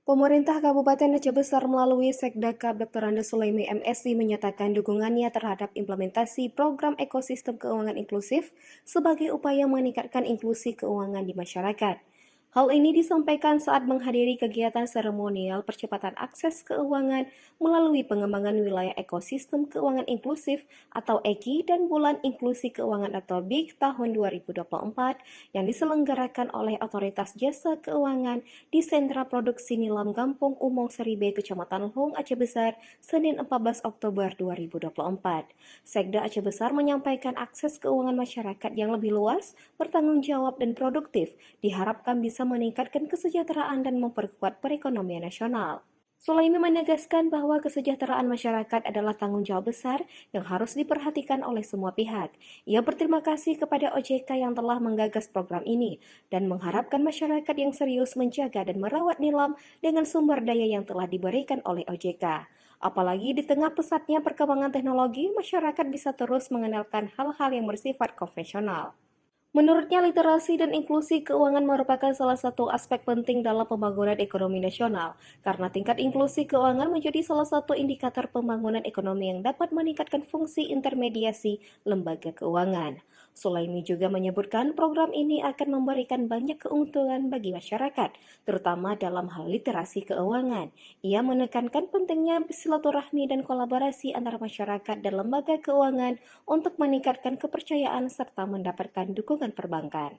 Pemerintah Kabupaten Aceh Besar melalui Sekdakab Dr. Andes Sulaimi MSI menyatakan dukungannya terhadap implementasi program ekosistem keuangan inklusif sebagai upaya meningkatkan inklusi keuangan di masyarakat. Hal ini disampaikan saat menghadiri kegiatan seremonial percepatan akses keuangan melalui pengembangan wilayah ekosistem keuangan inklusif atau EKI dan Bulan Inklusi Keuangan atau BIK tahun 2024 yang diselenggarakan oleh Otoritas Jasa Keuangan di Sentra Produksi Nilam Gampung Umong Seribe, Kecamatan Hong, Aceh Besar, Senin 14 Oktober 2024. Sekda Aceh Besar menyampaikan akses keuangan masyarakat yang lebih luas, bertanggung jawab dan produktif diharapkan bisa meningkatkan kesejahteraan dan memperkuat perekonomian nasional. Sulaimi menegaskan bahwa kesejahteraan masyarakat adalah tanggung jawab besar yang harus diperhatikan oleh semua pihak. Ia berterima kasih kepada OJK yang telah menggagas program ini dan mengharapkan masyarakat yang serius menjaga dan merawat nilam dengan sumber daya yang telah diberikan oleh OJK. Apalagi di tengah pesatnya perkembangan teknologi, masyarakat bisa terus mengenalkan hal-hal yang bersifat konvensional. Menurutnya, literasi dan inklusi keuangan merupakan salah satu aspek penting dalam pembangunan ekonomi nasional, karena tingkat inklusi keuangan menjadi salah satu indikator pembangunan ekonomi yang dapat meningkatkan fungsi intermediasi lembaga keuangan. Sulaimi juga menyebutkan program ini akan memberikan banyak keuntungan bagi masyarakat, terutama dalam hal literasi keuangan. Ia menekankan pentingnya silaturahmi dan kolaborasi antara masyarakat dan lembaga keuangan untuk meningkatkan kepercayaan serta mendapatkan dukungan perbankan.